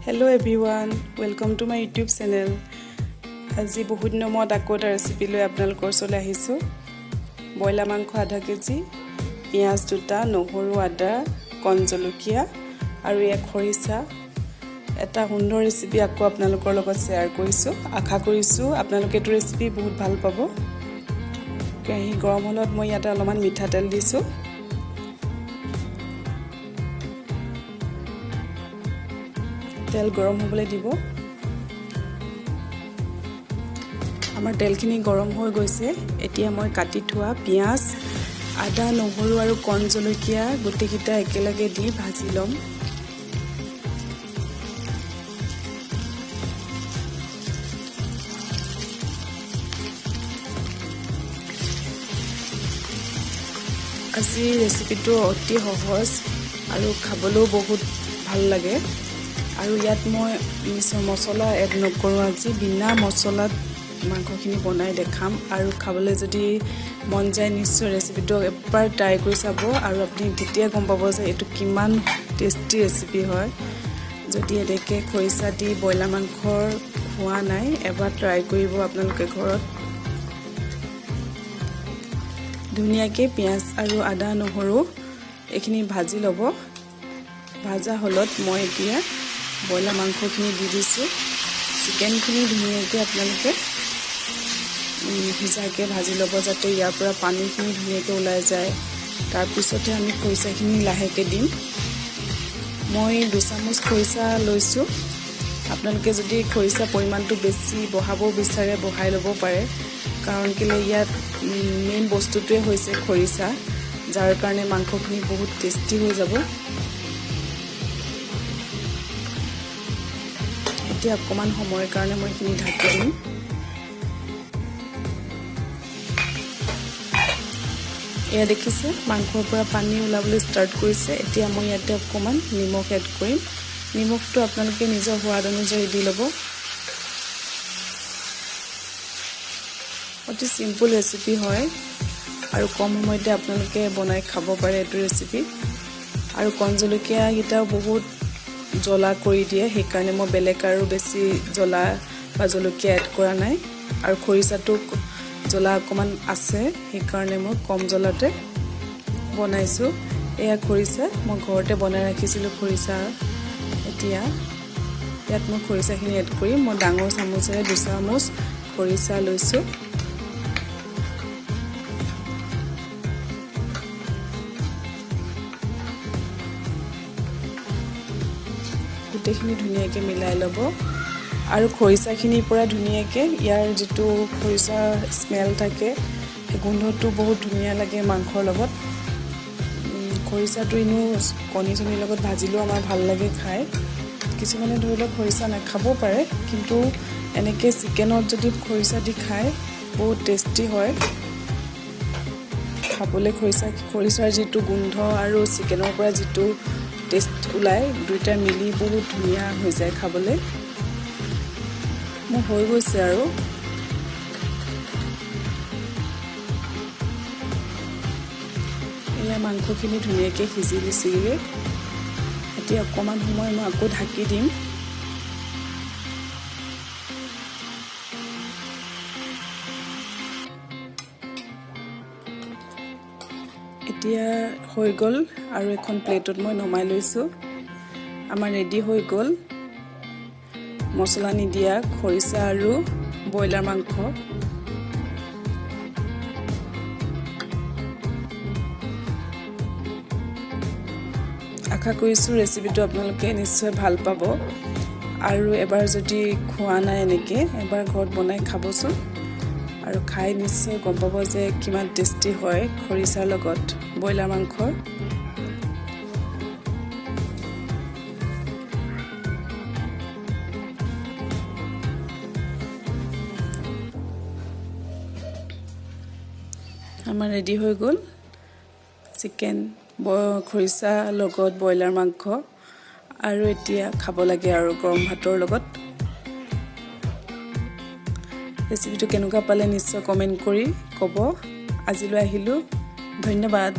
Hello everyone, welcome to my YouTube channel. আজি বহুত দিনৰ মূৰত আকৌ এটা ৰেচিপি লৈ আপোনালোকৰ ওচৰলৈ আহিছোঁ। বইলাৰ মাংস আধা কেজি, পিঁয়াজ দুটা, নহৰু আদা, কণ জলকীয়া আৰু এক খৰিচা। এটা সুন্দৰ ৰেচিপি আকৌ আপোনালোকৰ লগত শ্বেয়াৰ কৰিছোঁ। আশা কৰিছোঁ আপোনালোকে এইটো ৰেচিপি বহুত ভাল পাব। কেৰাহী গৰম হ'লত মই ইয়াতে অলপমান মিঠাতেল দিছোঁ। তেল গৰম হ'বলৈ দিব। আমাৰ তেলখিনি গৰম হৈ গৈছে। এতিয়া মই কাটি থোৱা পিঁয়াজ, আদা, নহৰু আৰু কণ জলকীয়া গোটেইকেইটা একেলগে দি ভাজি ল'ম। আজিৰ ৰেচিপিটো অতি সহজ আৰু খাবলৈও বহুত ভাল লাগে। আৰু ইয়াত মই মছলা এড নকৰোঁ। আজি বিনা মছলাত মাংসখিনি বনাই দেখাম। আৰু খাবলৈ যদি মন যায় নিশ্চয় ৰেচিপিটো এবাৰ ট্ৰাই কৰি চাব আৰু আপুনি তেতিয়া গম পাব যে এইটো কিমান টেষ্টি ৰেচিপি হয়। যদি এনেকৈ খৰিচা দি ব্ৰইলাৰ মাংসৰ খোৱা নাই, এবাৰ ট্ৰাই কৰিব আপোনালোকে ঘৰত। ধুনীয়াকৈ পিঁয়াজ আৰু আদা নহৰু এইখিনি ভাজি ল'ব। ভাজা হ'লত মই এতিয়া ব্ৰইলাৰ মাংসখিনি দি দিছোঁ। চিকেনখিনি ধুনীয়াকৈ আপোনালোকে সিজাকৈ ভাজি ল'ব যাতে ইয়াৰ পৰা পানীখিনি ধুনীয়াকৈ ওলাই যায়। তাৰপিছতে আমি খৰিচাখিনি লাহেকৈ দিম। মই 2 চামুচ খৰিচা লৈছোঁ। আপোনালোকে যদি খৰিচা পৰিমাণটো বেছি বঢ়াব বিচাৰে বঢ়াই ল'ব পাৰে। কাৰণ কেলৈ ইয়াত মেইন বস্তুটোৱে হৈছে খৰিচা, যাৰ কাৰণে মাংসখিনি বহুত টেষ্টি হৈ যাব। এতিয়া অকণমান সময়ৰ কাৰণে মই এইখিনি ঢাকি দিম। এয়া দেখিছে মাংসৰ পৰা পানী ওলাবলৈ ষ্টাৰ্ট কৰিছে। এতিয়া মই ইয়াতে অকণমান নিমখ এড কৰিম। নিমখটো আপোনালোকে নিজৰ সোৱাদ অনুযায়ী দি ল'ব। অতি চিম্পুল ৰেচিপি হয় আৰু কম সময়তে আপোনালোকে বনাই খাব পাৰে এইটো ৰেচিপি। আৰু কণ জলকীয়াকেইটাও বহুত জ্বলা কৰি দিয়ে, সেইকাৰণে মই বেলেগ আৰু বেছি জ্বলা বা জলকীয়া এড কৰা নাই। আৰু খৰিচাটো জ্বলা অকণমান আছে, সেইকাৰণে মই কম জ্বলাতে বনাইছোঁ। এয়া খৰিচা মই ঘৰতে বনাই ৰাখিছিলোঁ খৰিচা। এতিয়া ইয়াত মই খৰিচাখিনি এড কৰিম। মই ডাঙৰ চামুচেৰে 2 চামুচ খৰিচা লৈছোঁ। গোটেইখিনি ধুনীয়াকৈ মিলাই ল'ব। আৰু খৰিচাখিনিৰ পৰা ধুনীয়াকৈ ইয়াৰ যিটো খৰিচাৰ স্মেল থাকে, সেই গোন্ধটো বহুত ধুনীয়া লাগে মাংসৰ লগত। খৰিচাটো এনেও কণী চনীৰ লগত ভাজিলেও আমাৰ ভাল লাগে খাই। কিছুমানে ধৰি লওক খৰিচা নাখাবও পাৰে, কিন্তু এনেকৈ চিকেনত যদি খৰিচা দি খায় বহুত টেষ্টি হয় খাবলৈ। খৰিচাৰ যিটো গোন্ধ আৰু চিকেনৰ পৰা যিটো টেষ্ট ওলায়, দুইটা মিলি বহুত ধুনীয়া হৈ যায় খাবলৈ। মোৰ হৈ গৈছে আৰু এয়া মাংসখিনি ধুনীয়াকৈ সিজি দিছেগৈ। এতিয়া অকণমান সময় মই আকৌ ঢাকি দিম। এতিয়া হৈ গ'ল আৰু এখন প্লেটত মই নমাই লৈছোঁ। আমাৰ ৰেডি হৈ গ'ল মছলা নিদিয়া খৰিচা আৰু ব্ৰইলাৰ মাংস। আশা কৰিছোঁ ৰেচিপিটো আপোনালোকে নিশ্চয় ভাল পাব। আৰু এবাৰ যদি খোৱা নাই এনেকৈ এবাৰ ঘৰত বনাই খাবচোন। আৰু খাই নিশ্চয় গম পাব যে কিমান টেষ্টি হয় খৰিচাৰ লগত ব্ৰইলাৰ মাংসৰ। আমাৰ ৰেডি হৈ গ'ল চিকেন খৰিচা লগত ব্ৰইলাৰ মাংস। আৰু এতিয়া খাব লাগে আৰু গৰম ভাতৰ লগত। ৰেচিপিটো কেনেকুৱা পালে নিশ্চয় কমেণ্ট কৰি ক'ব। আজিলৈ আহিলোঁ, ধন্যবাদ।